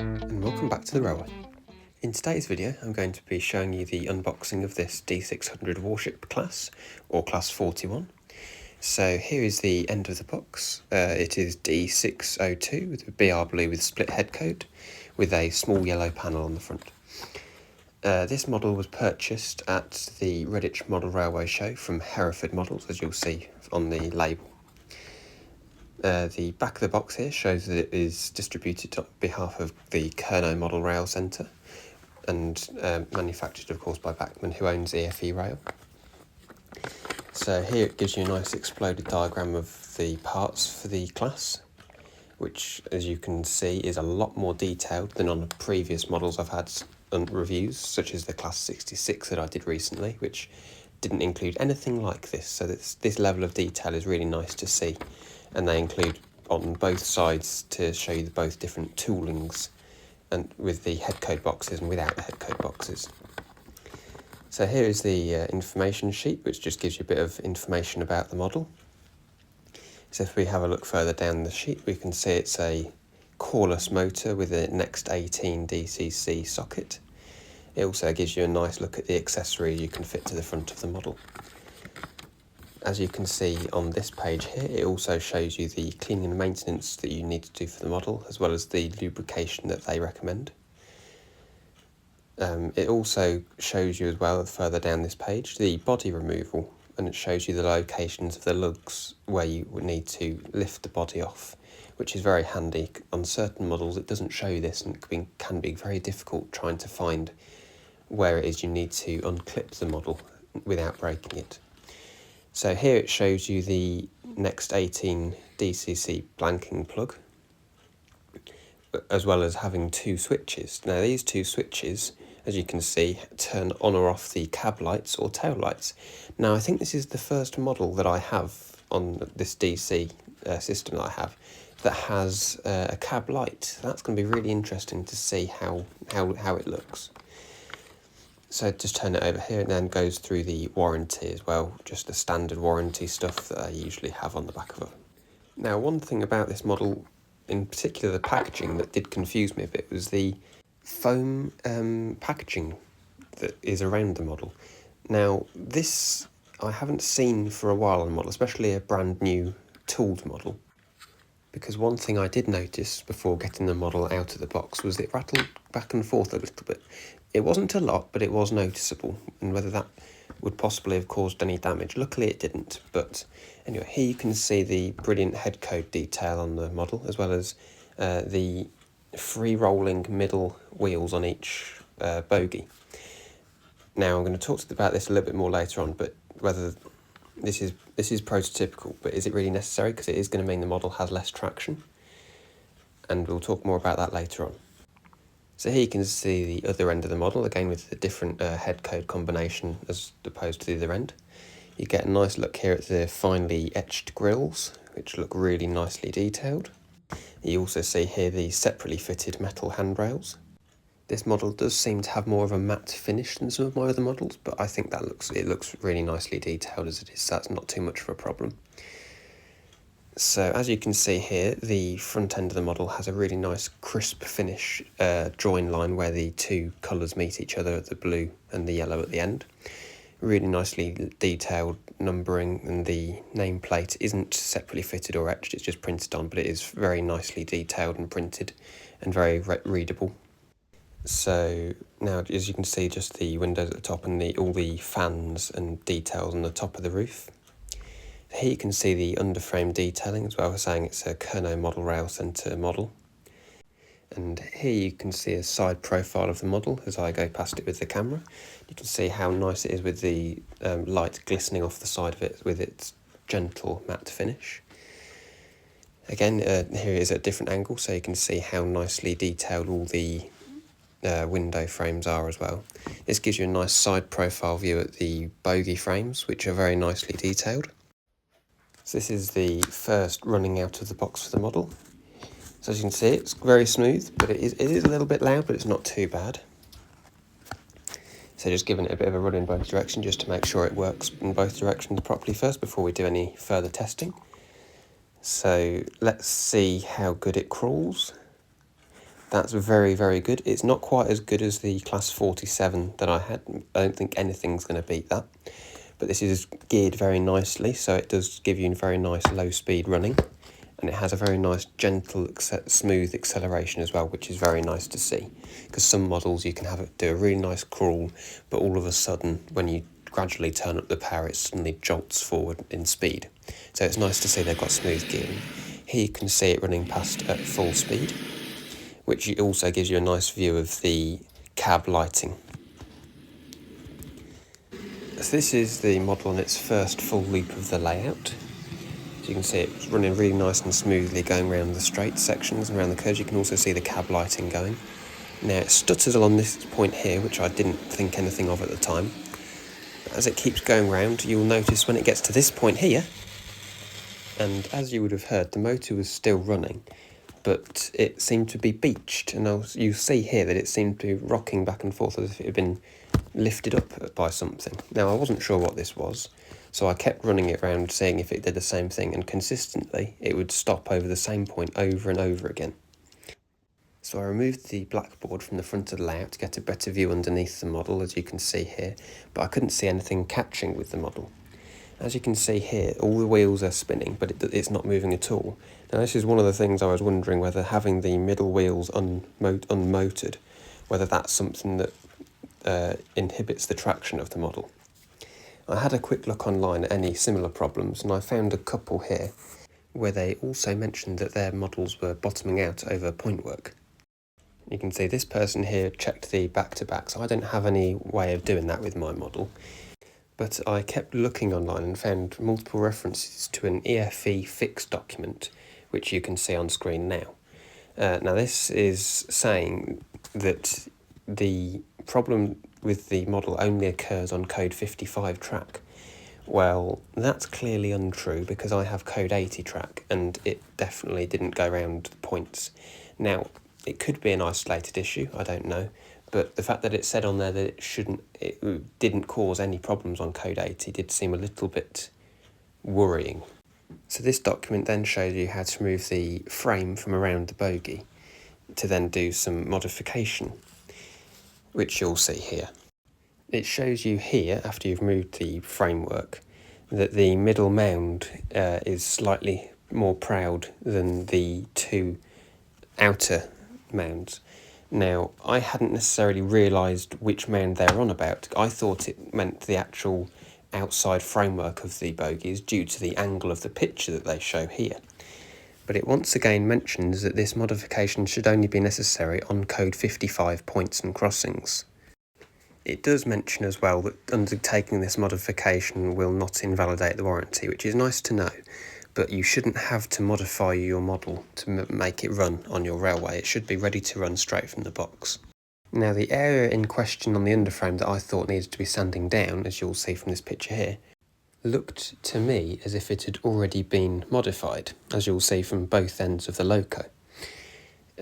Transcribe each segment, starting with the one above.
And welcome back to the railway. In today's video I'm going to be showing you the unboxing of this D600 warship class, or class 41. So here is the end of the box. It is D602 with a BR blue with split head code with a small yellow panel on the front. This model was purchased at the Redditch Model Railway Show from Hereford Models, as you'll see on the label. The back of the box here shows that it is distributed on behalf of the Kernow Model Rail Centre and manufactured, of course, by Bachmann, who owns EFE Rail. So here it gives you a nice exploded diagram of the parts for the class, which, as you can see, is a lot more detailed than on the previous models I've had on reviews, such as the Class 66 that I did recently, which didn't include anything like this. So this level of detail is really nice to see. And they include on both sides to show you both different toolings, and with the head code boxes and without the head code boxes. So here is the information sheet, which just gives you a bit of information about the model. So if we have a look further down the sheet, we can see it's a coreless motor with a Next 18 DCC socket. It also gives you a nice look at the accessories you can fit to the front of the model. As you can see on this page here, it also shows you the cleaning and maintenance that you need to do for the model, as well as the lubrication that they recommend. It also shows you as well, further down this page, the body removal, and it shows you the locations of the lugs where you would need to lift the body off, which is very handy. On certain models it doesn't show you this, and it can be very difficult trying to find where it is you need to unclip the model without breaking it. So here it shows you the Next 18 DCC blanking plug, as well as having two switches. Now these two switches, as you can see, turn on or off the cab lights or tail lights. Now I think this is the first model that I have on this DC system that I have that has a cab light. That's going to be really interesting to see how it looks. So just turn it over here, and then goes through the warranty as well, just the standard warranty stuff that I usually have on the back of it. Now one thing about this model, in particular the packaging, that did confuse me a bit was the foam packaging that is around the model. Now this I haven't seen for a while on the model, especially a brand new tooled model, because one thing I did notice before getting the model out of the box was it rattled back and forth a little bit. It wasn't a lot, but it was noticeable, and whether that would possibly have caused any damage. Luckily it didn't, but anyway, here you can see the brilliant head code detail on the model, as well as the free rolling middle wheels on each bogie. Now I'm going to talk about this a little bit more later on, but whether this is prototypical, but is it really necessary? Because it is going to mean the model has less traction, and we'll talk more about that later on. So here you can see the other end of the model, again with the different head code combination as opposed to the other end. You get a nice look here at the finely etched grills, which look really nicely detailed. You also see here the separately fitted metal handrails. This model does seem to have more of a matte finish than some of my other models, but I think it looks really nicely detailed as it is, so that's not too much of a problem. So as you can see here, the front end of the model has a really nice crisp finish join line where the two colours meet each other, the blue and the yellow at the end. Really nicely detailed numbering, and the nameplate isn't separately fitted or etched, it's just printed on, but it is very nicely detailed and printed and very readable. So now, as you can see, just the windows at the top and all the fans and details on the top of the roof. Here you can see the underframe detailing as well, as saying it's a Kernow Model Rail Centre model. And here you can see a side profile of the model as I go past it with the camera. You can see how nice it is with the light glistening off the side of it with its gentle matte finish. Again, here it is at a different angle, so you can see how nicely detailed all the window frames are as well. This gives you a nice side profile view at the bogie frames, which are very nicely detailed. So this is the first running out of the box for the model. So as you can see, it's very smooth, but it is a little bit loud, but it's not too bad. So just giving it a bit of a run in both directions just to make sure it works in both directions properly first before we do any further testing. So let's see how good it crawls. That's very, very good. It's not quite as good as the Class 47 that I had. I don't think anything's going to beat that. But this is geared very nicely, so it does give you very nice low speed running. And it has a very nice gentle, smooth acceleration as well, which is very nice to see. Because some models you can have it do a really nice crawl, but all of a sudden, when you gradually turn up the power, it suddenly jolts forward in speed. So it's nice to see they've got smooth gearing. Here you can see it running past at full speed, which also gives you a nice view of the cab lighting. So this is the model on its first full loop of the layout. So you can see it's running really nice and smoothly going around the straight sections and around the curves. You can also see the cab lighting going. Now it stutters along this point here, which I didn't think anything of at the time. But as it keeps going round, you'll notice when it gets to this point here, and as you would have heard, the motor was still running, but it seemed to be beached, and you see here that it seemed to be rocking back and forth as if it had been lifted up by something. Now I wasn't sure what this was, so I kept running it around seeing if it did the same thing, and consistently it would stop over the same point over and over again. So I removed the blackboard from the front of the layout to get a better view underneath the model, as you can see here, but I couldn't see anything catching with the model. As you can see here, all the wheels are spinning, but it's not moving at all. Now this is one of the things I was wondering, whether having the middle wheels unmotored, whether that's something that inhibits the traction of the model. I had a quick look online at any similar problems, and I found a couple here where they also mentioned that their models were bottoming out over point work. You can see this person here checked the back-to-back, so I don't have any way of doing that with my model. But I kept looking online and found multiple references to an EFE fix document, which you can see on screen now. Now this is saying that the problem with the model only occurs on code 55 track. Well, that's clearly untrue, because I have code 80 track and it definitely didn't go around the points. Now, it could be an isolated issue, I don't know, but the fact that it said on there that it didn't cause any problems on code 80 did seem a little bit worrying. So this document then shows you how to remove the frame from around the bogie to then do some modification, which you'll see here. It shows you here, after you've moved the framework, that the middle mound is slightly more proud than the two outer mounds. Now, I hadn't necessarily realised which mound they're on about. I thought it meant the actual outside framework of the bogies due to the angle of the picture that they show here. But it once again mentions that this modification should only be necessary on code 55 points and crossings. It does mention as well that undertaking this modification will not invalidate the warranty, which is nice to know, but you shouldn't have to modify your model to make it run on your railway. It should be ready to run straight from the box. Now, the area in question on the underframe that I thought needed to be sanding down, as you'll see from this picture here, looked to me as if it had already been modified, as you'll see from both ends of the loco.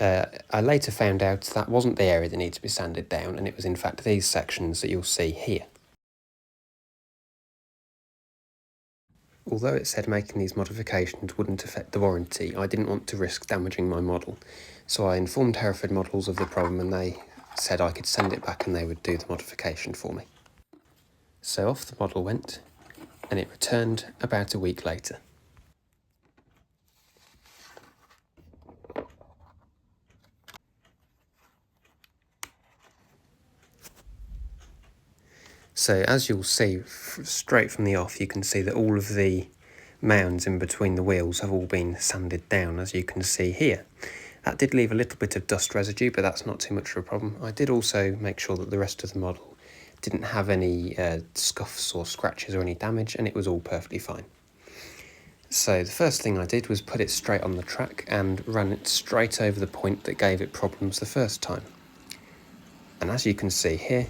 I later found out that wasn't the area that needed to be sanded down, and it was in fact these sections that you'll see here. Although it said making these modifications wouldn't affect the warranty, I didn't want to risk damaging my model, so I informed Hereford Models of the problem, and they said I could send it back and they would do the modification for me. So off the model went, and it returned about a week later. So as you'll see, straight from the off, you can see that all of the mounds in between the wheels have all been sanded down, as you can see here. That did leave a little bit of dust residue, but that's not too much of a problem. I did also make sure that the rest of the model didn't have any scuffs or scratches or any damage, and it was all perfectly fine. So the first thing I did was put it straight on the track and ran it straight over the point that gave it problems the first time. And as you can see here,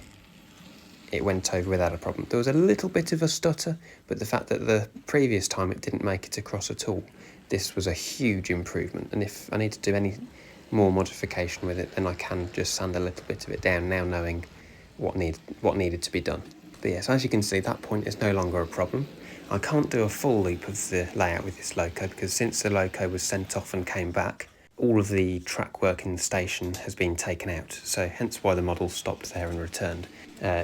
it went over without a problem. There was a little bit of a stutter, but the fact that the previous time it didn't make it across at all, this was a huge improvement. And if I need to do any more modification with it, then I can just sand a little bit of it down, now knowing what needed to be done. But yes, as you can see, that point is no longer a problem. I can't do a full loop of the layout with this loco, because since the loco was sent off and came back, all of the track work in the station has been taken out, so hence why the model stopped there and returned.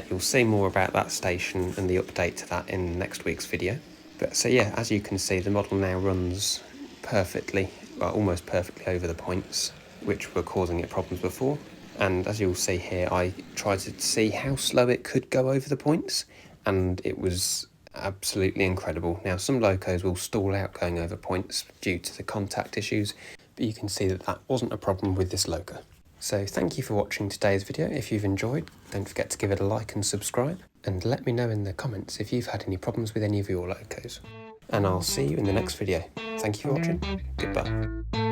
You'll see more about that station and the update to that in next week's video. But so yeah, as you can see, the model now runs perfectly, well, almost perfectly over the points, which were causing it problems before. And as you'll see here, I tried to see how slow it could go over the points, and it was absolutely incredible. Now, some locos will stall out going over points due to the contact issues, but you can see that that wasn't a problem with this loco. So thank you for watching today's video. If you've enjoyed, don't forget to give it a like and subscribe, and let me know in the comments if you've had any problems with any of your locos. And I'll see you in the next video. Thank you for watching. Goodbye.